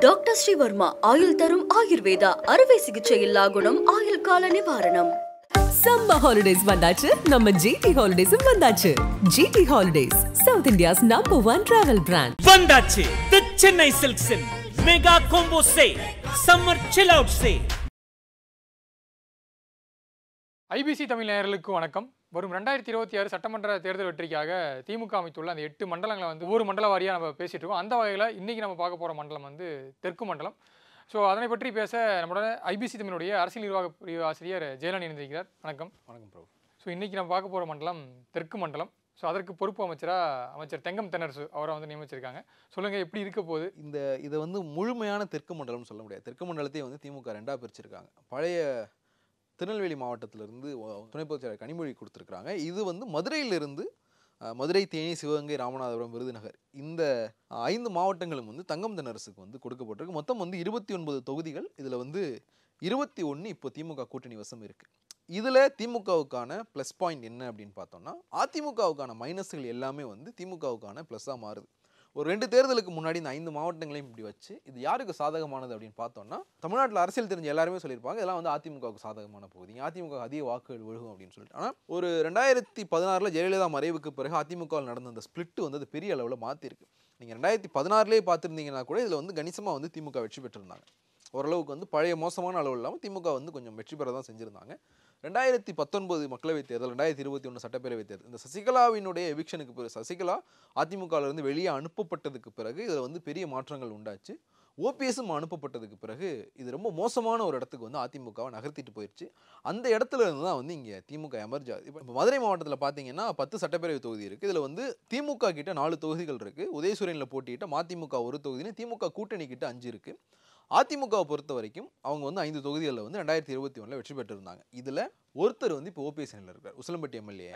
Doctor Sreevarma ஆயுள் தரும் ஆயுர்வேதா அறுவை சிகிச்சை இல்லா குணம் ஆயுள் கால நிவாரணம். சம்மர் ஹாலிடேஸ் வந்தாச்சு, நம்ம ஜிடி ஹாலிடேஸும் வந்தாச்சு. GT holidays, south India's #1 travel brand. வந்தாச்சு தி சென்னை சில்க்ஸின் mega combo sale, summer chill out sale. IBC Tamil நேயர்களுக்கு வணக்கம். வரும் 2026 சட்டமன்ற தேர்தல் வெற்றிக்காக திமுக அமைத்துள்ள அந்த 8 மண்டலங்களை ஒவ்வொரு மண்டல வாரியாக நம்ம பேசிட்டு இருக்கோம். அந்த வகையில் இன்றைக்கி நம்ம பார்க்க போகிற மண்டலம் தெற்கு மண்டலம். ஸோ அதனை பற்றி பேச நம்மளோட ஐபிசி தமிழுடைய அரசியல் நிர்வாக பிரிவு ஆசிரியர் ஜெயலலிதா இணைந்திருக்கிறார். வணக்கம். வணக்கம் ப்ரோ. ஸோ இன்றைக்கி நம்ம பார்க்க போகிற மண்டலம் தெற்கு மண்டலம். ஸோ அதற்கு பொறுப்பு அமைச்சர் தெங்கம் தென்னரசு அவரை நியமிச்சிருக்காங்க. சொல்லுங்கள், எப்படி இருக்க போகுது? இதை முழுமையான தெற்கு மண்டலம் சொல்ல முடியாது. தெற்கு மண்டலத்தையே திமுக 2ஆக பிரிச்சிருக்காங்க. பழைய திருநெல்வேலி மாவட்டத்திலிருந்து துணை பொதுச் செயலர் கனிமொழி கொடுத்துருக்குறாங்க. இது மதுரையிலிருந்து மதுரை, தேனி, சிவகங்கை, ராமநாதபுரம், விருதுநகர் இந்த 5 மாவட்டங்களும் தங்கம் தென்னரசுக்கு கொடுக்கப்பட்டிருக்கு. மொத்தம் 29 தொகுதிகள். இதில் 21 இப்போ திமுக கூட்டணி வசம் இருக்குது. இதில் திமுகவுக்கான ப்ளஸ் பாயிண்ட் என்ன அப்படின்னு பார்த்தோம்னா, அதிமுகவுக்கான மைனஸ்கள் எல்லாமே திமுகவுக்கான ப்ளஸ்ஸாக மாறுது. ஒரு 2 தேர்தலுக்கு முன்னாடி இந்த 5 மாவட்டங்களையும் இப்படி வச்சு இது யாருக்கு சாதகமானது அப்படின்னு பார்த்தோம்னா, தமிழ்நாட்டில் அரசியல் தெரிஞ்ச எல்லாருமே சொல்லியிருப்பாங்க இதெல்லாம் அதிமுகவுக்கு சாதகமான பகுதி, அதிமுக அதிக வாக்குகள் விழுகும் அப்படின்னு சொல்லிட்டு. ஆனால் ஒரு 2016 ஜெயலலிதா மறைவுக்கு பிறகு அதிமுகவில் நடந்த அந்த ஸ்பிளிட் அது பெரிய அளவில் மாற்றிருக்கு. நீங்கள் 2016 பார்த்துருந்தீங்கன்னா கூட இதில் கணிசமாக திமுக வெற்றி பெற்றிருந்தாங்க. ஓரளவுக்கு பழைய மோசமான அளவு இல்லாமல் திமுக கொஞ்சம் வெற்றி பெற தான் செஞ்சுருந்தாங்க. 2019 மக்களவைத் தேர்தல், 2021 சட்டப்பேரவைத் தேர்தல், இந்த சசிகலாவினுடைய எவிக்ஷனுக்கு பிறகு, சசிகலா அதிமுகவிலிருந்து வெளியே அனுப்பப்பட்டதுக்கு பிறகு இதில் பெரிய மாற்றங்கள் உண்டாச்சு. ஓபிஎஸும் அனுப்பப்பட்டதுக்கு பிறகு இது ரொம்ப மோசமான ஒரு இடத்துக்கு அதிமுகவை நகர்த்திட்டு போயிடுச்சு. அந்த இடத்துல இருந்து தான் இங்கே திமுக எமர்ஜ் ஆகுது. இப்போ மதுரை மாவட்டத்தில் பார்த்தீங்கன்னா 10 சட்டப்பேரவை தொகுதி இருக்குது. இதில் திமுக கிட்ட 4 தொகுதிகள் இருக்குது. உதயசூரியனில் போட்டியிட்ட மதிமுக 1 தொகுதின்னு திமுக கூட்டணி கிட்ட 5 இருக்குது. அதிமுகவை பொறுத்த வரைக்கும் அவங்க 5 தொகுதிகளில் 2021 வெற்றி பெற்றிருந்தாங்க. இதில் ஒருத்தர் இப்போ ஓபிஎஸ் அணியில் இருக்கார், உசிலம்பட்டி எம்எல்ஏ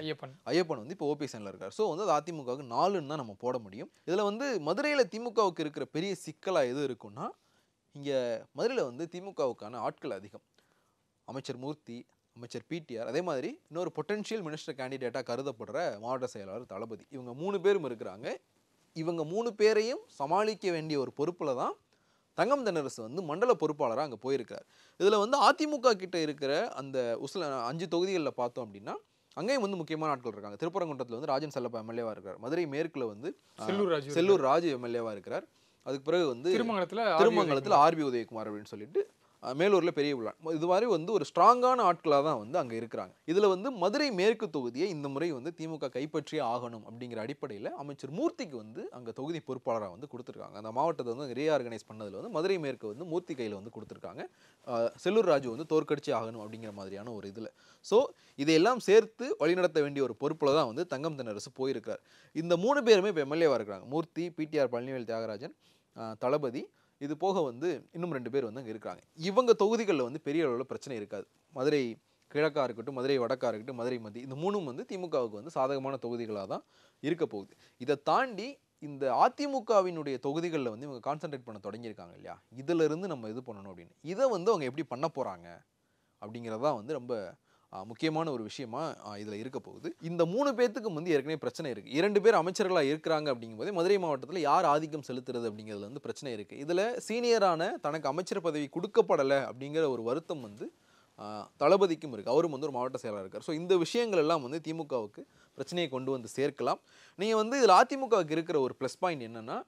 ஐயப்பன் இப்போ ஓபிஎஸ் அணியில் இருக்கார். ஸோ அது அதிமுகவுக்கு 4ன்னு தான் நம்ம போட முடியும். இதில் மதுரையில் திமுகவுக்கு இருக்கிற பெரிய சிக்கலாக எது இருக்குன்னா, இங்கே மதுரையில் திமுகவுக்கான ஆட்கள் அதிகம். அமைச்சர் மூர்த்தி, அமைச்சர் பிடிஆர், அதே மாதிரி இன்னொரு பொட்டன்ஷியல் மினிஸ்டர் கேண்டிடேட்டாக கருதப்படுற மாவட்ட செயலாளர் தளபதி, இவங்க 3 பேரும் இருக்கிறாங்க. இவங்க 3 பேரையும் சமாளிக்க வேண்டிய ஒரு பொறுப்பில் தான் தங்கம் தென்னரசு மண்டல பொறுப்பாளராக அங்கே போயிருக்கார். இதில் அதிமுக கிட்ட இருக்கிற அந்த 5 தொகுதிகளில் பார்த்தோம் அப்படின்னா அங்கேயும் முக்கியமான ஆட்கள் இருக்காங்க. திருப்பரங்குன்றத்தில் ராஜன் செல்லப்பா எம்எல்ஏவாக இருக்கிறார். மதுரை மேற்கில் செல்லூர் ராஜு எம்எல்ஏவாக இருக்கிறார். அதுக்கு பிறகு திருமங்கலத்தில் ஆர்பி உதயகுமார் அப்படின்னு சொல்லிட்டு, மேலூரில் பெரிய விழா, இது மாதிரி ஒரு ஸ்ட்ராங்கான ஆட்களாக தான் அங்கே இருக்கிறாங்க. இதில் மதுரை மேற்கு தொகுதியை இந்த முறை திமுக கைப்பற்றியே ஆகணும் அப்படிங்கிற அடிப்படையில் அமைச்சர் மூர்த்திக்கு அங்கே தொகுதி பொறுப்பாளராக கொடுத்துருக்காங்க. அந்த மாவட்டத்தை ரீஆர்கனைஸ் பண்ணதில் மதுரை மேற்கு மூர்த்தி கையில் கொடுத்துருக்காங்க. செல்லூர் ராஜு தோற்கடிச்சு ஆகணும் அப்படிங்கிற மாதிரியான ஒரு இதில். ஸோ இதையெல்லாம் சேர்த்து வழிநடத்த வேண்டிய ஒரு பொறுப்பில் தான் தங்கம் தென்னரசு போயிருக்கார். இந்த 3 பேருமே இப்போ எம்எல்ஏவாக இருக்கிறாங்க. மூர்த்தி, பிடிஆர் பழனிவேல் தியாகராஜன், தளபதி, இது போக இன்னும் 2 பேர் அங்கே இருக்காங்க. இவங்க தொகுதிகளில் பெரிய அளவில் பிரச்சனை இருக்காது. மதுரை கிழக்காக இருக்கட்டும், மதுரை வடக்காக இருக்கட்டும், மதுரை மத்திய, இந்த 3ம் திமுகவுக்கு சாதகமான தொகுதிகளாக தான் இருக்க போகுது. இதை தாண்டி இந்த அதிமுகவினுடைய தொகுதிகளில் இவங்க கான்சன்ட்ரேட் பண்ண தொடங்கியிருக்காங்க இல்லையா, இதிலிருந்து நம்ம இது பண்ணணும் அப்படின்னு. இதை அவங்க எப்படி பண்ண போகிறாங்க அப்படிங்கிறதான் ரொம்ப முக்கியமான ஒரு விஷயமா இதில் இருக்க போகுது. இந்த 3 பேர்த்துக்கு ஏற்கனவே பிரச்சனை இருக்குது. 2 பேர் அமைச்சர்களாக இருக்கிறாங்க. அப்படிங்கும்போது மதுரை மாவட்டத்தில் யார் ஆதிக்கம் செலுத்துறது அப்படிங்கிறதுல பிரச்சனை இருக்குது. இதில் சீனியரான தனக்கு அமைச்சர் பதவி கொடுக்கப்படலை அப்படிங்கிற ஒரு வருத்தம் தளபதிக்கும் இருக்குது. அவரும் ஒரு மாவட்ட செயலாளர் இருக்கார். ஸோ இந்த விஷயங்கள் எல்லாம் திமுகவுக்கு பிரச்சனையை கொண்டு சேர்க்கலாம். நீங்கள் இதில் அதிமுகவுக்கு இருக்கிற ஒரு ப்ளஸ் பாயிண்ட் என்னென்னா,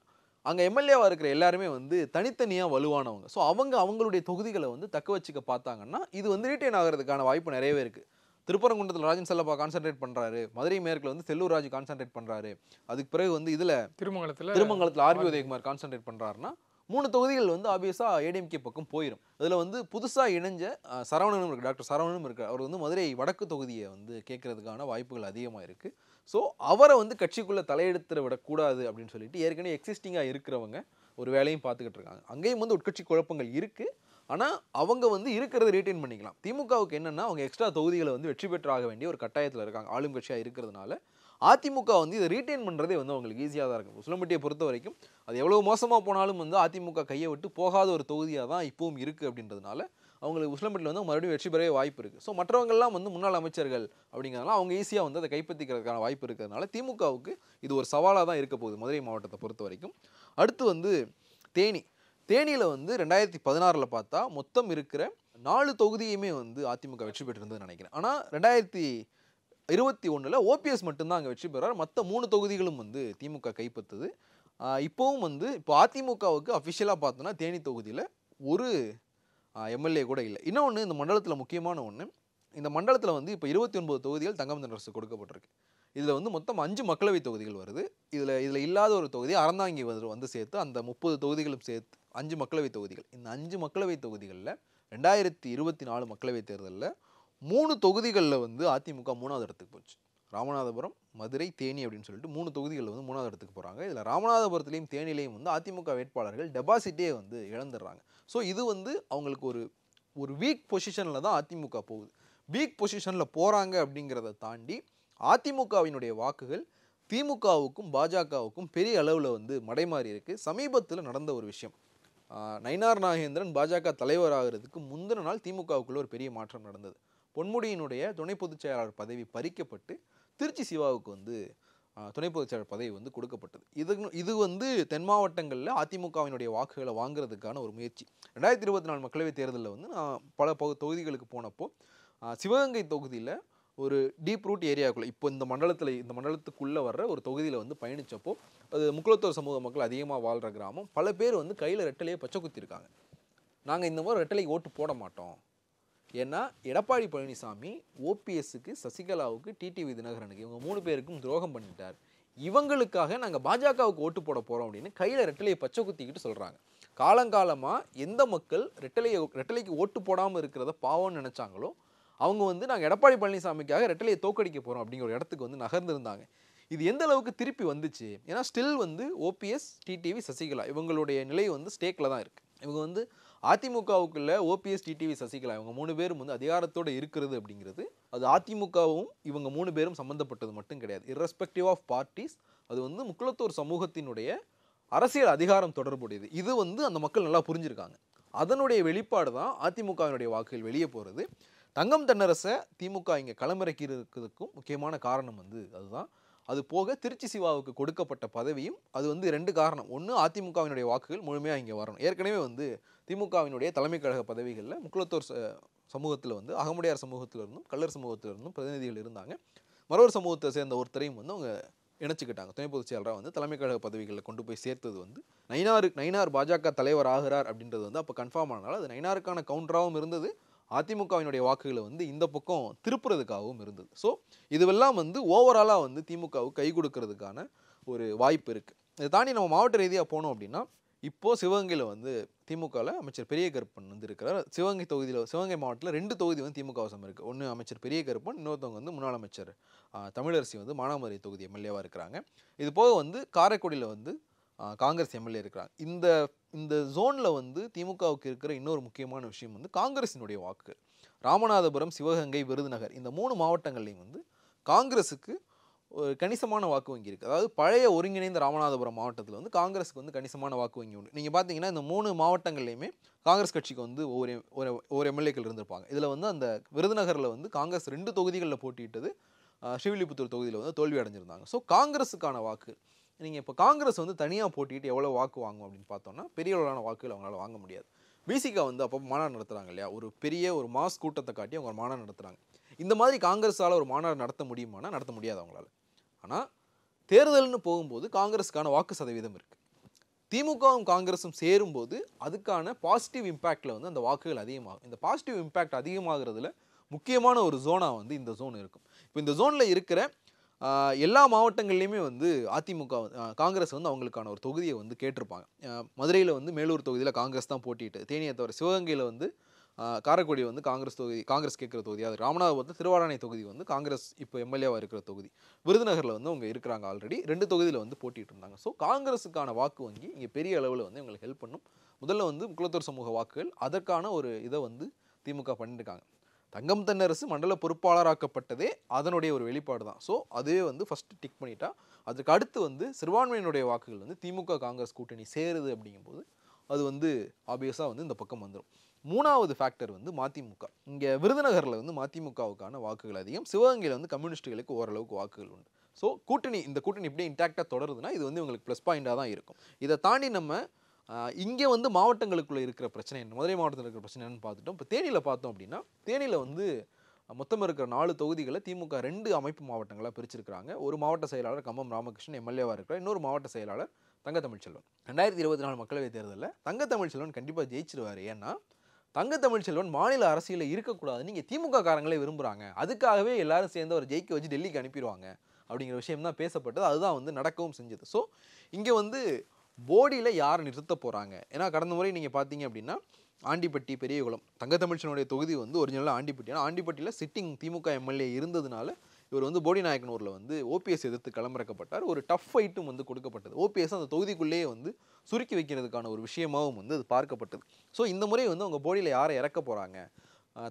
அங்கே எம்எல்ஏவாக இருக்கிற எல்லாருமே தனித்தனியாக வலுவானவங்க. ஸோ அவங்களுடைய தொகுதிகளை தக்க வச்சுக்க பார்த்தாங்கன்னா இது ரீட்டைன் ஆகிறதுக்கான வாய்ப்பு நிறையவே இருக்குது. திருப்பரங்குன்றத்தில் ராஜன் செல்லப்பா கான்சன்ட்ரேட் பண்ணுறாரு, மதுரை மேற்கில் செல்லூர் ராஜு கான்சன்ட்ரேட் பண்ணுறாரு, அதுக்கு பிறகு இதில் திருமங்கலத்தில் ஆர்பி உதயகுமார் கான்சன்ட்ரேட் பண்ணுறாருன்னா 3 தொகுதிகள் ஆபியஸாக ஏடிஎம்கே பக்கம் போயிடும். இதில் புதுசாக இணைஞ்ச சரவணனும் இருக்குது, டாக்டர் சரவணனும் இருக்குது. அவர் மதுரை வடக்கு தொகுதியை கேட்கறதுக்கான வாய்ப்புகள் அதிகமாக இருக்குது. ஸோ அவரை கட்சிக்குள்ளே தலையெடுத்துட விடக்கூடாது அப்படின்னு சொல்லிட்டு ஏற்கனவே எக்ஸிஸ்டிங்காக இருக்கிறவங்க ஒரு வேலையும் பார்த்துக்கிட்டு இருக்காங்க. அங்கேயும் உட்கட்சி குழப்பங்கள் இருக்குது. ஆனால் அவங்க இருக்கிறத ரீட்டைன் பண்ணிக்கலாம். திமுகவுக்கு என்னென்னா, அவங்க எக்ஸ்ட்ரா தொகுதிகளை வெற்றி பெற்றாக வேண்டிய ஒரு கட்டாயத்தில் இருக்காங்க. ஆளும் கட்சியாக இருக்கிறதுனால அதிமுக இதை ரீட்டைன் பண்ணுறதே அவங்களுக்கு ஈஸியாக தான் இருக்கும். உசிலம்பட்டியை பொறுத்த வரைக்கும் அது எவ்வளோ மோசமாக போனாலும் அதிமுக கையை விட்டு போகாத ஒரு தொகுதியாக தான் இப்பவும் இருக்குது. அப்படின்றதுனால அவங்களுக்கு உசிலம்பட்டியில் மறுபடியும் வெற்றி பெறவே வாய்ப்பு இருக்குது. ஸோ மற்றவங்கள்லாம் முன்னாள் அமைச்சர்கள் அப்படிங்கிறதுனால அவங்க ஈஸியாக அதை கைப்பற்றிக்கிறதுக்கான வாய்ப்பு இருக்கிறதுனால திமுகவுக்கு இது ஒரு சவாலாக தான் இருக்க போகுது மதுரை மாவட்டத்தை பொறுத்த வரைக்கும். அடுத்து தேனி தேனியில் வந்து 2016 பார்த்தா மொத்தம் இருக்கிற 4 தொகுதியுமே வந்து அதிமுக வெற்றி பெற்றிருந்ததுன்னு நினைக்கிறேன். ஆனால் 2021 ஓபிஎஸ் மட்டும்தான் அங்கே வெற்றி பெறார். மற்ற 3 தொகுதிகளும் வந்து திமுக கைப்பற்றுது. இப்போவும் வந்து இப்போ அதிமுகவுக்கு அஃபிஷியலாக பார்த்தோன்னா தேனி தொகுதியில் ஒரு எம்எல்ஏ கூட இல்லை. இன்னொன்று இந்த மண்டலத்தில் முக்கியமான ஒன்று, இந்த மண்டலத்தில் வந்து இப்போ 29 தொகுதிகள் தங்கம் தென்னரசு கொடுக்கப்பட்டிருக்கு. இதில் வந்து மொத்தம் 5 மக்களவை தொகுதிகள் வருது. இதில் இல்லாத ஒரு தொகுதி அறந்தாங்கி வந்து சேர்த்து அந்த 30 தொகுதிகளும் சேர்த்து 5 மக்களவை தொகுதிகள். இந்த 5 மக்களவை தொகுதிகளில் 2024 மக்களவைத் தேர்தலில் 3 தொகுதிகளில் வந்து அதிமுக 3வது இடத்துக்கு போச்சு. ராமநாதபுரம், மதுரை, தேனி அப்படின்னு சொல்லிட்டு 3 தொகுதிகளில் வந்து 3வது இடத்துக்கு போகிறாங்க. இதில் ராமநாதபுரத்துலேயும் தேனிலையும் வந்து அதிமுக வேட்பாளர்கள் டெபாசிட்டே வந்து இழந்துடுறாங்க. ஸோ இது வந்து அவங்களுக்கு ஒரு வீக் பொசிஷனில் தான் அதிமுக போகுது. வீக் பொசிஷனில் போகிறாங்க அப்படிங்கிறத தாண்டி அதிமுகவினுடைய வாக்குகள் திமுகவுக்கும் பாஜகவுக்கும் பெரிய அளவில் வந்து மடைமாறி இருக்குது. சமீபத்தில் நடந்த ஒரு விஷயம், நயினார் நாகேந்திரன் பாஜக தலைவராகிறதுக்கு முந்தின நாள் திமுகவுக்குள்ள ஒரு பெரிய மாற்றம் நடந்தது. பொன்முடியினுடைய துணை பொதுச் செயலாளர் பதவி பறிக்கப்பட்டு திருச்சி சிவாவுக்கு வந்து துணை பொதுச் செயலாளர் பதவி வந்து கொடுக்கப்பட்டது. இது வந்து தென் மாவட்டங்களில் அதிமுகவினுடைய வாக்குகளை வாங்குறதுக்கான ஒரு முயற்சி. 2024 மக்களவைத் தேர்தலில் வந்து நான் பல தொகுதிகளுக்கு போனப்போ சிவகங்கை தொகுதியில் ஒரு டீப் ரூட் ஏரியாவுக்குள்ளே இப்போ இந்த மண்டலத்துக்குள்ளே வர்ற ஒரு தொகுதியில் வந்து பயணித்தப்போ அது முக்குளத்தூர் சமூக மக்கள் அதிகமாக வாழ்கிற கிராமம். பல பேர் வந்து கையில் ரெட்டலையே பச்சை குத்திருக்காங்க. நாங்கள் இந்த மாதிரி ரெட்டலைக்கு ஓட்டு போட மாட்டோம், ஏன்னா எடப்பாடி பழனிசாமி ஓபிஎஸ்க்கு, சசிகலாவுக்கு, டிடிவி தினகரனுக்கு இவங்க 3 பேருக்கும் துரோகம் பண்ணிட்டார், இவங்களுக்காக நாங்கள் பாஜகவுக்கு ஓட்டு போட போகிறோம் அப்படின்னு கையில் ரெட்டலையை பச்சை குத்திக்கிட்டு சொல்கிறாங்க. காலங்காலமாக எந்த மக்கள் ரெட்டலைக்கு ஓட்டு போடாமல் இருக்கிறத பாவம்னு நினச்சாங்களோ அவங்க வந்து நாங்கள் எடப்பாடி பழனிசாமிக்காக ரெட்டலையை தோக்கடிக்க போகிறோம் அப்படிங்கிற ஒரு இடத்துக்கு வந்து நகர்ந்துருந்தாங்க. இது எந்த அளவுக்கு திருப்பி வந்துச்சு, ஏன்னா ஸ்டில் வந்து ஓபிஎஸ், டிடிவி, சசிகலா இவங்களுடைய நிலை வந்து ஸ்டேக்கில் தான் இருக்குது. இவங்க வந்து அதிமுகவுக்குள்ள ஓபிஎஸ், டிடிவி, சசிகலா இவங்க 3 பேரும் வந்து அதிகாரத்தோடு இருக்கிறது அப்படிங்கிறது அது அதிமுகவும் இவங்க 3 பேரும் சம்மந்தப்பட்டது மட்டும் கிடையாது. இர்ரெஸ்பெக்டிவ் ஆஃப் பார்ட்டிஸ் அது வந்து முக்குளத்தூர் சமூகத்தினுடைய அரசியல் அதிகாரம் தொடர்புடையது. இது வந்து அந்த மக்கள் நல்லா புரிஞ்சிருக்காங்க. அதனுடைய வெளிப்பாடு தான் அதிமுகவினுடைய வாக்குகள் வெளியே போகிறது. தங்கம் தென்னரசை திமுக இங்கே களமிறக்கி இருக்கிறதுக்கும் முக்கியமான காரணம் வந்து அதுதான். அது போக திருச்சி சிவாவுக்கு கொடுக்கப்பட்ட பதவியும் அது வந்து 2 காரணம். ஒன்று, அதிமுகவினுடைய வாக்குகள் முழுமையாக இங்கே வரணும். ஏற்கனவே வந்து திமுகவினுடைய தலைமை கழக பதவிகளில் முக்குளத்தூர் சமூகத்தில் வந்து அகமுடையார் சமூகத்திலிருந்தும் கல்லர் சமூகத்திலிருந்தும் பிரதிநிதிகள் இருந்தாங்க. மறவர் சமூகத்தை சேர்ந்த ஒருத்தரையும் வந்து அவங்க இணைச்சிக்கிட்டாங்க. துணை பொதுச் செயலராக வந்து தலைமை கழக பதவிகளில் கொண்டு போய் சேர்த்தது வந்து நயினார் பாஜக தலைவர் ஆகிறார் அப்படின்றது வந்து அப்போ கன்ஃபார்ம் ஆனாலும் அது நயினாருக்கான கவுண்டராகவும் இருந்தது, அதிமுகவினுடைய வாக்குகளை வந்து இந்த பக்கம் திருப்புறதுக்காகவும் இருந்தது. ஸோ இதுவெல்லாம் வந்து ஓவராலாக வந்து திமுகவுக்கு கை கொடுக்கறதுக்கான ஒரு வாய்ப்பு இருக்குது. இதை தாண்டி நம்ம மாவட்ட ரீதியாக போனோம் அப்படின்னா இப்போது சிவகங்கையில் வந்து திமுகவில் அமைச்சர் பெரிய கருப்பன் வந்து இருக்கிறார். சிவகங்கை மாவட்டத்தில் 2 தொகுதி வந்து திமுக வசம் இருக்குது. ஒன்று அமைச்சர் பெரிய கருப்பன், இன்னொருத்தவங்க வந்து முன்னாள் அமைச்சர் தமிழரசி வந்து மானாமதுரை தொகுதி எம்எல்ஏவாக இருக்கிறாங்க. இது போக வந்து காரைக்குடியில் வந்து காங்கிரஸ் எம்எல்ஏ இருக்கிறாங்க. இந்த ஜோனில் வந்து திமுகவுக்கு இருக்கிற இன்னொரு முக்கியமான விஷயம் வந்து காங்கிரஸினுடைய வாக்கு. ராமநாதபுரம், சிவகங்கை, விருதுநகர் இந்த 3 மாவட்டங்கள்லையும் வந்து காங்கிரஸுக்கு ஒரு கணிசமான வாக்கு வங்கி இருக்குது. அதாவது பழைய ஒருங்கிணைந்த ராமநாதபுரம் மாவட்டத்தில் வந்து காங்கிரஸுக்கு வந்து கணிசமான வாக்கு வங்கி உண்டு. நீங்கள் பார்த்தீங்கன்னா இந்த 3 மாவட்டங்கள்லையுமே காங்கிரஸ் கட்சிக்கு வந்து ஒவ்வொரு எம்எல்ஏக்கள் இருந்திருப்பாங்க. இதில் வந்து அந்த விருதுநகரில் வந்து காங்கிரஸ் 2 தொகுதிகளில் போட்டியிட்டது, ஸ்ரீவில்லிபுத்தூர் தொகுதியில் வந்து தோல்வி அடைஞ்சிருந்தாங்க. ஸோ காங்கிரஸுக்கான வாக்கு நீங்கள் இப்போ காங்கிரஸ் வந்து தனியாக போட்டிட்டு எவ்வளோ வாக்கு வாங்கும் அப்படின்னு பார்த்தோன்னா பெரிய அளவிலான வாக்குகள் அவங்களால வாங்க முடியாது. பிசிகா வந்து அப்போ மாநாடு நடத்துகிறாங்க இல்லையா, ஒரு மாஸ் கூட்டத்தை காட்டி அவங்க ஒரு மாநாடு நடத்துகிறாங்க. இந்த மாதிரி காங்கிரஸால் ஒரு மாநாடு நடத்த முடியுமானா நடத்த முடியாது அவங்களால. ஆனால் தேர்தல்னு போகும்போது காங்கிரஸுக்கான வாக்கு சதவீதம் இருக்குது. திமுகவும் காங்கிரஸும் சேரும்போது அதுக்கான பாசிட்டிவ் இம்பேக்டில் வந்து அந்த வாக்குகள் அதிகமாகும். இந்த பாசிட்டிவ் இம்பேக்ட் அதிகமாகிறதுல முக்கியமான ஒரு ஜோனாக வந்து இந்த ஜோன் இருக்கும். இப்போ இந்த ஜோனில் இருக்கிற எல்லா மாவட்டங்கள்லையுமே வந்து அதிமுக காங்கிரஸ் வந்து அவங்களுக்கான ஒரு தொகுதியை வந்து கேட்டிருப்பாங்க. மதுரையில் வந்து மேலூர் தொகுதியில் காங்கிரஸ் தான் போட்டிட்டு, தேனியை தவிர சிவகங்கையில் வந்து காரைக்குடி வந்து காங்கிரஸ் கேட்குற தொகுதி, அது ராமநாதபுரத்தில் திருவாரணை தொகுதி வந்து காங்கிரஸ் இப்போ எம்எல்ஏவாக இருக்கிற தொகுதி, விருதுநகரில் வந்து அவங்க இருக்கிறாங்க, ஆல்ரெடி 2 தொகுதியில் வந்து போட்டிட்டு இருந்தாங்க. ஸோ காங்கிரஸுக்கான வாக்கு வங்கி இங்கே பெரிய அளவில் வந்து இவங்களுக்கு ஹெல்ப் பண்ணும். முதல்ல வந்து முக்குளத்தூர் சமூக வாக்குகள் அதற்கான ஒரு இதை வந்து திமுக பண்ணியிருக்காங்க. தங்கம் தென்னரசு மண்டல பொறுப்பாளராக்கப்பட்டதே அதனுடைய ஒரு வெளிப்பாடு தான். ஸோ அதுவே வந்து ஃபஸ்ட்டு டிக் பண்ணிட்டா, அதுக்கு அடுத்து வந்து சிறுபான்மையினுடைய வாக்குகள் வந்து திமுக காங்கிரஸ் கூட்டணி சேருது அப்படிங்கும்போது அது வந்து ஆப்வியஸாக வந்து இந்த பக்கம் வந்துடும். 3வது ஃபேக்டர் வந்து மதிமுக. இங்கே விருதுநகரில் வந்து மதிமுகவுக்கான வாக்குகள் அதிகம், சிவகங்கையில் வந்து கம்யூனிஸ்ட்டுகளுக்கு ஓரளவுக்கு வாக்குகள் உண்டு. ஸோ இந்த கூட்டணி இப்படியே இன்டாக்டாக தொடருதுன்னா இது வந்து உங்களுக்கு ப்ளஸ் பாயிண்டாக தான் இருக்கும். இதை தாண்டி நம்ம இங்கே வந்து மாவட்டங்களுக்குள்ளே இருக்கிற பிரச்சனை என்ன, மதுரை மாவட்டத்தில் இருக்கிற பிரச்சனை என்னன்னு பார்த்துட்டோம். இப்போ தேனியில் பார்த்தோம் அப்படின்னா, தேனியில் வந்து மொத்தம் இருக்கிற 4 தொகுதிகளை திமுக 2 அமைப்பு மாவட்டங்களாக பிரிச்சிருக்கிறாங்க. ஒரு மாவட்ட செயலாளர் கம்பம் ராமகிருஷ்ணன் எம்எல்ஏவாக இருக்கிறார், இன்னொரு மாவட்ட செயலாளர் தங்கத்தமிழ்ச்செல்வன். 2024 மக்களவைத் தேர்தலில் தங்கத்தமிழ்ச்செல்வன் கண்டிப்பாக ஜெயிச்சிருவார். ஏன்னா தங்கத்தமிழ்ச்செல்வன் மாநில அரசியலில் இருக்கக்கூடாதுன்னு இங்கே திமுக காரங்களே விரும்புகிறாங்க. அதுக்காகவே எல்லாரும் சேர்ந்து அவர் ஜெயிக்க வச்சு டெல்லிக்கு அனுப்பிடுவாங்க அப்படிங்கிற விஷயம் தான் பேசப்பட்டது. அதுதான் வந்து நடக்கவும் செஞ்சது. ஸோ இங்கே வந்து போடியில் யாரை நிறுத்த போகிறாங்க? ஏன்னா கடந்த முறை நீங்கள் பார்த்தீங்க அப்படின்னா ஆண்டிப்பட்டி பெரியகுளம் தங்கத்தமிழ்ச்சனுடைய தொகுதி வந்து ஒரிஜினலாக ஆண்டிப்பட்டி. ஆனால் ஆண்டிப்பட்டியில் சிட்டிங் திமுக எம்எல்ஏ இருந்ததுனால இவர் வந்து போடிநாயக்கனூரில் வந்து ஓபிஎஸ் எதிர்த்து களமிறக்கப்பட்டார். ஒரு டஃப் ஃபைட்டும் வந்து கொடுக்கப்பட்டது. ஓபிஎஸ் அந்த தொகுதிக்குள்ளேயே வந்து சுருக்கி வைக்கிறதுக்கான ஒரு விஷயமாகவும் வந்து அது பார்க்கப்பட்டது. ஸோ இந்த முறை வந்து அவங்க போடியில் யாரை இறக்க போகிறாங்க?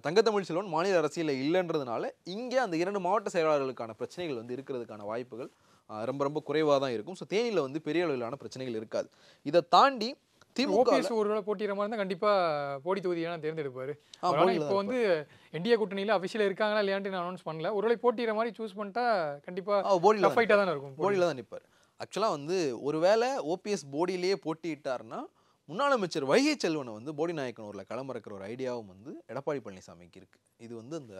தங்கத்தமிழ்ச்செல்வன் மாநில அரசியலில் இல்லைன்றதுனால இங்கே அந்த 2 மாவட்ட செயலாளர்களுக்கான பிரச்சனைகள் வந்து இருக்கிறதுக்கான வாய்ப்புகள் ரொம்ப ரொம்ப குறைவாக தான் இருக்கும். ஸோ தேனியில் வந்து பெரிய அளவிலான பிரச்சனைகள் இருக்காது. இதை தாண்டி திமுக ஒருவேளை போட்டியிட மாதிரி இருந்தால் கண்டிப்பாக போடி தொகுதியை தேர்ந்தெடுப்பாரு. இப்போ வந்து என்டிஏ கூட்டணியில் அஃபிஷியலாக இருக்காங்களா இல்லையான்ட்டு நான் அனௌன்ஸ் பண்ணல. ஒருவேளை போட்டியிட மாதிரி சூஸ் பண்ணிட்டா கண்டிப்பாக போடியில் ஃபைட்டாக தானே இருக்கும். போடியில் தான் நிற்பார். ஆக்சுவலாக வந்து ஒருவேளை ஓபிஎஸ் போடியிலேயே போட்டியிட்டார்னா முன்னாள் அமைச்சர் வைகை செல்வனை வந்து போடிநாயக்கனூரில் களமிறக்கிற ஒரு ஐடியாவும் வந்து எடப்பாடி பழனிசாமிக்கு இருக்குது. இது வந்து இந்த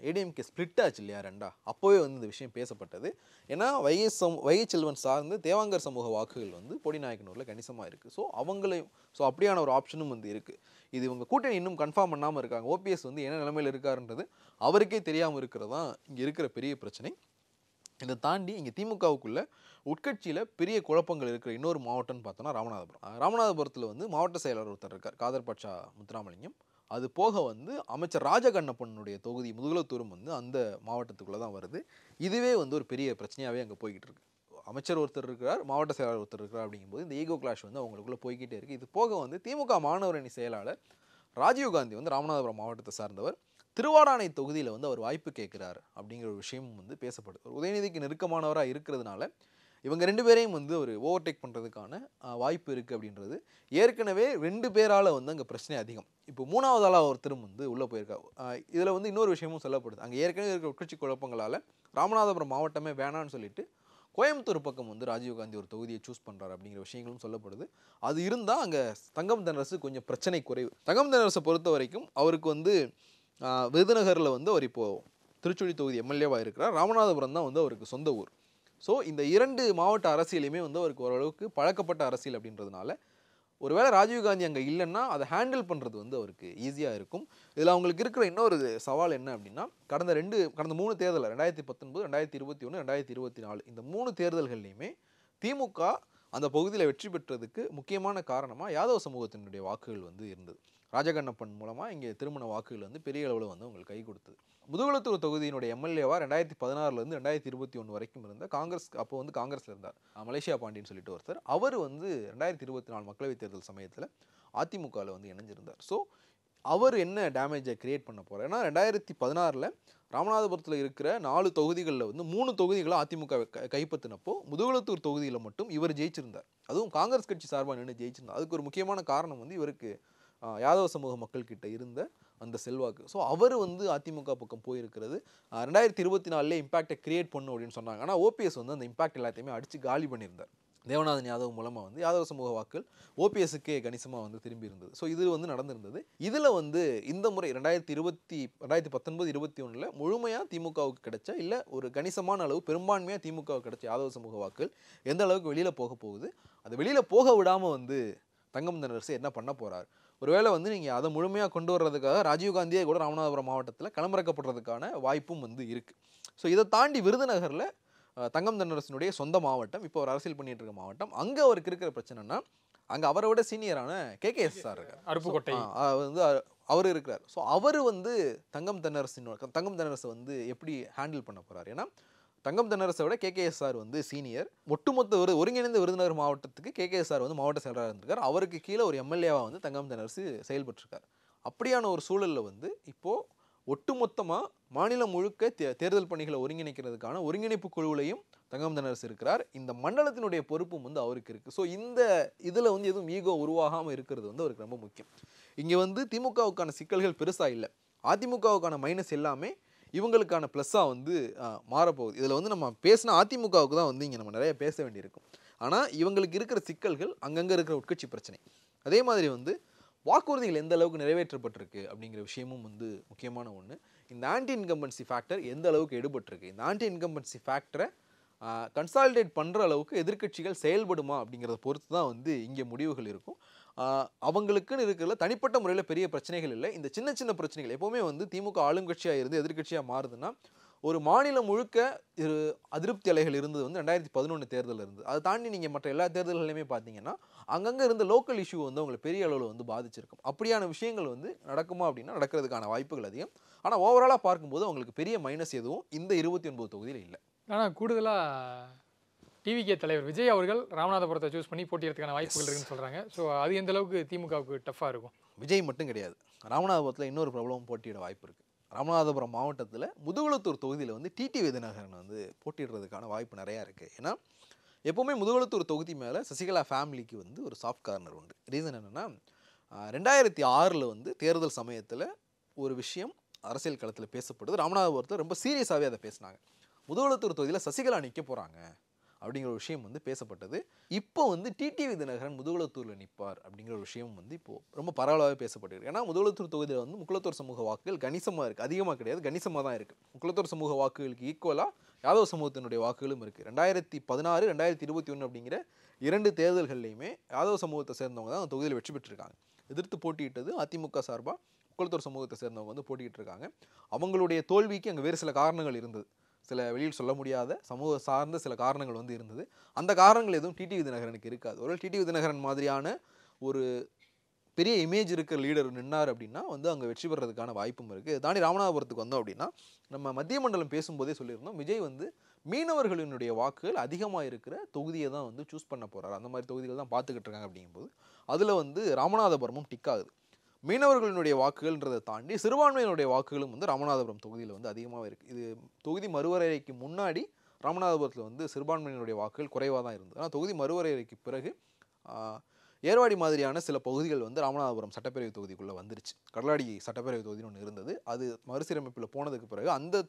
ஏடிஎம்கே ஸ்பிளிட் ஆச்சு இல்லையா ரெண்டா, அப்போவே வந்து இந்த விஷயம் பேசப்பட்டது. ஏன்னா வைகை செல்வன் சார்ந்து தேவாங்கர் சமூக வாக்குகள் வந்து போடிநாயக்கனூரில் கணிசமாக இருக்குது. ஸோ அவங்களையும் அப்படியான ஒரு ஆப்ஷனும் வந்து இருக்குது. இது இவங்க கூட்டணி இன்னும் கன்ஃபார்ம் பண்ணாமல் இருக்காங்க. ஓபிஎஸ் வந்து என்ன நிலைமையில் இருக்காருன்றது அவருக்கே தெரியாமல் இருக்கிறது தான் இங்கே இருக்கிற பெரிய பிரச்சனை. இதை தாண்டி இங்கே திமுகவுக்குள்ள உட்கட்சியில் பெரிய குழப்பங்கள் இருக்கிற இன்னொரு மாவட்டம்னு பார்த்தோன்னா ராமநாதபுரம். ராமநாதபுரத்தில் வந்து மாவட்ட செயலாளர் ஒருத்தர் இருக்கார், காதர் பாட்சா முத்துராமலிங்கம். அது போக வந்து அமைச்சர் ராஜகண்ணப்பனுடைய தொகுதி முதுகுலத்தூரும் வந்து அந்த மாவட்டத்துக்குள்ளே தான் வருது. இதுவே வந்து ஒரு பெரிய பிரச்சனையாகவே அங்கே போய்கிட்டு இருக்கு. அமைச்சர் ஒருத்தர் இருக்கிறார், மாவட்ட செயலாளர் ஒருத்தர் இருக்கிறார். அப்படிங்கும்போது இந்த ஈகோ கிளாஷ் வந்து அவங்களுக்குள்ளே போய்கிட்டே இருக்குது. இது போக வந்து திமுக மாணவர் அணி செயலாளர் ராஜீவ்காந்தி வந்து ராமநாதபுரம் மாவட்டத்தை சார்ந்தவர். திருவாடானை தொகுதியில் வந்து அவர் வாய்ப்பு கேட்குறாரு அப்படிங்கிற ஒரு விஷயமும் வந்து பேசப்படுது. உதயநிதிக்கு நெருக்கமானவராக இருக்கிறதுனால இவங்க 2 பேரையும் வந்து ஒரு ஓவர்டேக் பண்ணுறதுக்கான வாய்ப்பு இருக்குது அப்படின்றது. ஏற்கனவே 2 பேரால் வந்து அங்கே பிரச்சனை அதிகம். இப்போ 3வது ஆளாக ஒருத்தரும் வந்து உள்ளே போயிருக்காரு. இதில் வந்து இன்னொரு விஷயமும் சொல்லப்படுது. அங்கே ஏற்கனவே இருக்கிற உட்கட்சி குழப்பங்களால் ராமநாதபுரம் மாவட்டமே வேணான்னு சொல்லிட்டு கோயம்புத்தூர் பக்கம் வந்து ராஜீவ்காந்தி ஒரு தொகுதியை சூஸ் பண்ணுறாரு அப்படிங்கிற விஷயங்களும் சொல்லப்படுது. அது இருந்தால் அங்கே தங்கம் தென்னரசு கொஞ்சம் பிரச்சனை குறைவு. தங்கம் தென்னரசை பொறுத்த வரைக்கும் அவருக்கு வந்து விருதுநகரில் வந்து அவர் இப்போது திருச்சுழி தொகுதி எம்எல்ஏவாக இருக்கிறார். ராமநாதபுரம் தான் வந்து அவருக்கு சொந்த ஊர். ஸோ இந்த 2 மாவட்ட அரசியலையுமே வந்து அவருக்கு ஓரளவுக்கு பழக்கப்பட்ட அரசியல் அப்படின்றதுனால ஒருவேளை ராஜீவ்காந்தி அங்கே இல்லைன்னா அதை ஹேண்டில் பண்ணுறது வந்து அவருக்கு ஈஸியாக இருக்கும். இதில் அவங்களுக்கு இருக்கிற இன்னொரு சவால் என்ன அப்படின்னா கடந்த 3 தேர்தலில் 2019, 2021, 2024 இந்த 3 தேர்தல்கள்லையுமே திமுக அந்த பகுதியில் வெற்றி பெற்றதுக்கு முக்கியமான காரணமாக யாதவ சமூகத்தினுடைய வாக்குகள் வந்து இருந்தது. ராஜகண்ணப்பன் மூலமாக இங்கே திருமண வாக்குகள் வந்து பெரிய அளவில் வந்து அவங்களுக்கு கை கொடுத்தது. முதுகுளத்தூர் தொகுதியினுடைய எம்எல்ஏவாக 2016 2021 வரைக்கும் இருந்த காங்கிரஸ், அப்போ வந்து காங்கிரஸில் இருந்தார் மலேசியா பாண்டியன்னு சொல்லிட்டு ஒருத்தர். அவர் வந்து 2024 மக்களவைத் தேர்தல் சமயத்தில் அதிமுகவில் வந்து இணைஞ்சிருந்தார். ஸோ அவர் என்ன டேமேஜை கிரியேட் பண்ண போகிறார்? ஏன்னா 2016 ராமநாதபுரத்தில் இருக்கிற 4 தொகுதிகளில் வந்து 3 தொகுதிகளை அதிமுக கைப்பற்றினப்போ முதுகுளத்தூர் தொகுதியில் மட்டும் இவர் ஜெயிச்சிருந்தார். அதுவும் காங்கிரஸ் கட்சி சார்பாக நின்று ஜெயிச்சிருந்தார். அதுக்கு ஒரு முக்கியமான காரணம் வந்து இவருக்கு யாதவ சமூக மக்கள் கிட்ட இருந்த அந்த செல்வாக்கு. ஸோ அவர் வந்து அதிமுக பக்கம் போயிருக்கிறது 2024 இம்பாக்டை கிரியேட் பண்ணும் அப்படின்னு சொன்னாங்க. ஆனால் ஓபிஎஸ் வந்து அந்த இம்பாக்ட் எல்லாத்தையுமே அடித்து காலி பண்ணியிருந்தார். தேவநாதன் யாதவ் மூலமாக வந்து யாதவ சமூக வாக்கள் ஓபிஎஸ்க்கே கணிசமாக வந்து திரும்பி இருந்தது. ஸோ இது வந்து நடந்திருந்தது. இதில் வந்து இந்த முறை 2019, 2021 முழுமையாக திமுகவுக்கு கிடைச்ச இல்லை ஒரு கணிசமான அளவு பெரும்பான்மையாக திமுகவுக்கு கிடைச்ச யாதவ சமூக வாக்கள் எந்த அளவுக்கு வெளியில் போக போகுது, அது வெளியில் போக விடாமல் வந்து தங்கம் தென்னரசு என்ன பண்ண போகிறார்? ஒருவேளை வந்து நீங்கள் அதை முழுமையாக கொண்டு வர்றதுக்காக ராஜீவ்காந்தியே கூட ராமநாதபுரம் மாவட்டத்தில் களமிறக்கப்படுறதுக்கான வாய்ப்பும் வந்து இருக்குது. ஸோ இதை தாண்டி விருதுநகரில் தங்கம் தென்னரசனுடைய சொந்த மாவட்டம், இப்போ அவர் அரசியல் பண்ணிட்டு இருக்க மாவட்டம், அங்கே அவருக்கு இருக்கிற பிரச்சனைனா அங்கே அவரை விட சீனியரான கேகேஎஸ் சார் இருக்கார், அருப்புக்கோட்டை வந்து அவர் இருக்கிறார். ஸோ அவர் வந்து தங்கம் தென்னரசை வந்து எப்படி ஹேண்டில் பண்ண போகிறார்? ஏன்னா தங்கம் தென்னரசை விட கேகேஎஸ் சார் வந்து சீனியர். ஒட்டுமொத்த ஒருங்கிணைந்த விருதுநகர் மாவட்டத்துக்கு கேகேஎஸ் சார் வந்து மாவட்ட செயலராக இருந்திருக்கார். அவருக்கு கீழே ஒரு எம்எல்ஏவாக வந்து தங்கம் தென்னரசு செயல்பட்டுருக்கார். அப்படியான ஒரு சூழலில் வந்து இப்போது ஒட்டுமொத்தமாக மாநிலம் முழுக்க தேர்தல் பணிகளை ஒருங்கிணைக்கிறதுக்கான ஒருங்கிணைப்பு குழுவிலையும் தங்கம் தென்னரசு இருக்கிறார். இந்த மண்டலத்தினுடைய பொறுப்பும் வந்து அவருக்கு இருக்குது. ஸோ இந்த இதில் வந்து எதுவும் ஈகோ உருவாகாமல் இருக்கிறது வந்து அவருக்கு ரொம்ப முக்கியம். இங்கே வந்து திமுகவுக்கான சிக்கல்கள் பெருசாக இல்லை, அதிமுகவுக்கான மைனஸ் எல்லாமே இவங்களுக்கான ப்ளஸ்ஸாக வந்து மாறப்போகுது. இதில் வந்து நம்ம பேசினா அதிமுகவுக்கு தான் வந்து இங்கே நம்ம நிறைய பேச வேண்டியிருக்கும். ஆனால் இவங்களுக்கு இருக்கிற சிக்கல்கள் அங்கங்கே இருக்கிற உட்கட்சி பிரச்சனை. அதே மாதிரி வந்து வாக்குறுதிகள் எந்த அளவுக்கு நிறைவேற்றப்பட்டிருக்கு அப்படிங்கிற விஷயமும் வந்து முக்கியமான ஒன்று. இந்த ஆன்டி இன்கம்பன்சி ஃபேக்டர் எந்த அளவுக்கு எடுபட்டிருக்கு, இந்த ஆன்டி இன்கம்பன்சி ஃபேக்டரை கன்சாலிடேட் பண்ணுற அளவுக்கு எதிர்க்கட்சிகள் செயல்படுமா அப்படிங்கிறத பொறுத்து தான் வந்து இங்கே முடிவுகள் இருக்கும். அவங்களுக்குன்னு இருக்கிற தனிப்பட்ட முறையில் பெரிய பிரச்சனைகள் இல்லை. இந்த சின்ன சின்ன பிரச்சனைகள் எப்போவுமே வந்து திமுக ஆளுங்கட்சியாக இருந்து எதிர்க்கட்சியாக மாறுதுன்னா ஒரு மாநிலம் முழுக்க அதிருப்தி அலைகள் இருந்தது வந்து 2011 தேர்தலில் இருந்தது. அதை தாண்டி நீங்கள் மற்ற எல்லா தேர்தல்களையுமே பார்த்தீங்கன்னா அங்கங்கே இருந்த லோக்கல் இஷ்யூ வந்து அவங்களை பெரிய அளவில் வந்து பாதிச்சிருக்கும். அப்படியான விஷயங்கள் வந்து நடக்குமா அப்படின்னா நடக்கிறதுக்கான வாய்ப்புகள் அதிகம். ஆனால் ஓவராலாக பார்க்கும்போது அவங்களுக்கு பெரிய மைனஸ் எதுவும் இந்த 29 தொகுதியில் இல்லை. ஆனால் கூடுதலாக டிவிகே தலைவர் விஜய் அவர்கள் ராமநாதபுரத்தை சூஸ் பண்ணி போட்டியிடறதுக்கான வாய்ப்புகள் இருக்குன்னு சொல்கிறாங்க. ஸோ அது எந்த அளவுக்கு திமுகவுக்கு டஃப்பாக இருக்கும்? விஜய் மட்டும் கிடையாது, ராமநாதபுரத்தில் இன்னொரு பிரபலமும் போட்டியிட வாய்ப்பு இருக்குது. ராமநாதபுரம் மாவட்டத்தில் முதுகுளத்தூர் தொகுதியில் வந்து டிடிவி தினகரன் வந்து போட்டியிடுறதுக்கான வாய்ப்பு நிறையா இருக்குது. ஏன்னா எப்போவுமே முதுகுளத்தூர் தொகுதி மேலே சசிகலா ஃபேமிலிக்கு வந்து ஒரு சாஃப்ட் கார்னர் உண்டு. ரீசன் என்னென்னா 2006 வந்து தேர்தல் சமயத்தில் ஒரு விஷயம் அரசியல் களத்தில் பேசப்படுது. ராமநாதபுரத்தில் ரொம்ப சீரியஸாகவே அதை பேசினாங்க. முதுகுளத்தூர் தொகுதியில் சசிகலா நிற்க போகிறாங்க அப்படிங்கிற ஒரு விஷயம் வந்து பேசப்பட்டது. இப்போ வந்து டிடிவி தினகரன் முதுகுளத்தூரில் நிற்பார் அப்படிங்கிற ஒரு விஷயம் வந்து இப்போது ரொம்ப பரவலாகவே பேசப்பட்டிருக்கு. ஏன்னா முதுகுளத்தூர் தொகுதியில் வந்து முக்குளத்தூர் சமூக வாக்குகள் கணிசமாக இருக்குது, அதிகமாக கிடையாது, கணிசமாக தான் இருக்குது. முக்குளத்தூர் சமூக வாக்குகளுக்கு ஈக்குவலாக யாதவ் சமூகத்தினுடைய வாக்குகளும் இருக்குது. 2016, 2021 அப்படிங்கிற 2 தேர்தல்கள்லையுமே யாதவ் சமூகத்தை சேர்ந்தவங்க தான் அந்த தொகுதியில் வெற்றி பெற்றிருக்காங்க. எதிர்த்து போட்டியிட்டது அதிமுக சார்பாக முக்குளத்தூர் சமூகத்தை சேர்ந்தவங்க வந்து போட்டியிட்டு இருக்காங்க. அவங்களுடைய தோல்விக்கு அங்கே வேறு சில காரணங்கள் இருந்தது, சில வெளியில் சொல்ல முடியாத சமூக சார்ந்த சில காரணங்கள் வந்து இருந்தது. அந்த காரணங்கள் எதுவும் டிடிவி தினகரனுக்கு இருக்காது. ஒரு டிடிவி தினகரன் மாதிரியான ஒரு பெரிய இமேஜ் இருக்கிற லீடர் நின்னார் அப்படின்னா வந்து அங்கே வெற்றி பெறதுக்கான வாய்ப்பும் இருக்குது. தாண்டி ராமநாதபுரத்துக்கு வந்தோம் அப்படின்னா நம்ம மத்திய மண்டலம் பேசும்போதே சொல்லியிருந்தோம், விஜய் வந்து மீனவர்களினுடைய வாக்குகள் அதிகமாக இருக்கிற தொகுதியை தான் வந்து சூஸ் பண்ண போகிறார். அந்த மாதிரி தொகுதிகள் தான் பார்த்துக்கிட்டு இருக்காங்க. அப்படிங்கும்போது அதில் வந்து ராமநாதபுரமும் டிக் ஆகுது. மீனவர்களினுடைய வாக்குகள்ன்றதை தாண்டி சிறுபான்மையினுடைய வாக்குகளும் வந்து ராமநாதபுரம் தொகுதியில் வந்து அதிகமாக இருக்குது. இது தொகுதி மறுவரையறைக்கு முன்னாடி ராமநாதபுரத்தில் வந்து சிறுபான்மையினுடைய வாக்குகள் குறைவாக தான் இருந்தது. ஆனால் தொகுதி மறுவரையறைக்கு பிறகு ஏர்வாடி மாதிரியான சில பகுதிகள் வந்து ராமநாதபுரம் சட்டப்பேரவை தொகுதிக்குள்ளே வந்துருச்சு. கடலாடி சட்டப்பேரவை தொகுதின்னு ஒன்று இருந்தது, அது மறுசீரமைப்பில் போனதுக்கு பிறகு அந்த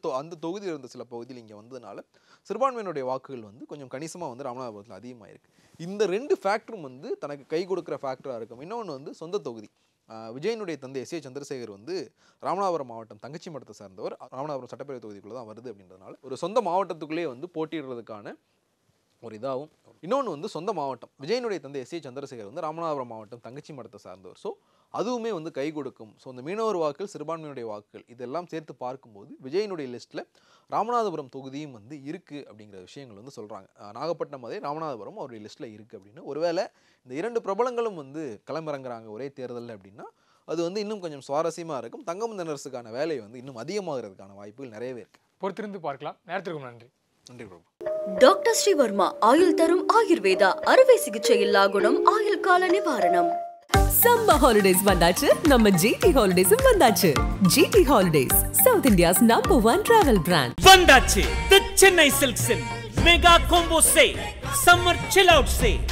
தொகுதியில் இருந்த சில பகுதியில் இங்கே வந்ததுனால சிறுபான்மையினுடைய வாக்குகள் வந்து கொஞ்சம் கணிசமாக வந்து ராமநாதபுரத்தில் அதிகமாக இருக்குது. இந்த 2 ஃபேக்டரும் வந்து தனக்கு கை கொடுக்குற ஃபேக்டராக இருக்கும். இன்னொன்று வந்து சொந்த தொகுதி. விஜயனுடைய தந்தை எஸ் ஏ சந்திரசேகர் வந்து ராமநாதபுரம் மாவட்டம் தங்கச்சி மடத்தை சார்ந்தவர். ராமநாதபுரம் சட்டப்பேரவை தொகுதிக்குள்ளே தான் வருது அப்படின்றதுனால ஒரு சொந்த மாவட்டத்துக்குள்ளேயே வந்து போட்டியிடுறதுக்கான ஒரு இதாகவும். இன்னொன்று வந்து சொந்த மாவட்டம். விஜயனுடைய தந்தை எஸ் ஏ சந்திரசேகர் வந்து ராமநாதபுரம் மாவட்டம் தங்கச்சி மடத்தை சார்ந்தவர். ஸோ அதுவுமே வந்து கை கொடுக்கும். ஸோ அந்த மீனவர் வாக்குகள், சிறுபான்மையினுடைய வாக்குகள் இதெல்லாம் சேர்த்து பார்க்கும்போது விஜயனுடைய லிஸ்ட்டில் ராமநாதபுரம் தொகுதியும் வந்து இருக்குது அப்படிங்கிற விஷயங்கள் வந்து சொல்கிறாங்க. நாகப்பட்டினம் அதே ராமநாதபுரம் அவருடைய லிஸ்ட்டில் இருக்குது அப்படின்னு. ஒருவேளை இந்த 2 பிரபலங்களும் வந்து களமிறங்குறாங்க ஒரே தேர்தலில் அப்படின்னா அது வந்து இன்னும் கொஞ்சம் சுவாரஸ்யமாக இருக்கும். தங்கம் தென்னரசுக்கான வேலை வந்து இன்னும் அதிகமாகிறதுக்கான வாய்ப்புகள் நிறையவே இருக்குது. பொறுத்திருந்து பார்க்கலாம். நேரத்திற்கும் நன்றி. நன்றி பிரபு. டாக்டர் ஸ்ரீவர்மா ஆயுள் தரும் ஆயுர்வேதா அறுவை சிகிச்சை இல்லா குணம், ஆயுள் கால நிவாரணம். சம்மர் ஹாலிடேஸ் வந்தாச்சு, நம்ம ஜிடி ஹாலிடேஸும் வந்தாச்சு. GT holidays, south India's #1 travel brand. வந்தாச்சு தி சென்னை சில்க்ஸின் mega combo sale, summer chill out sale.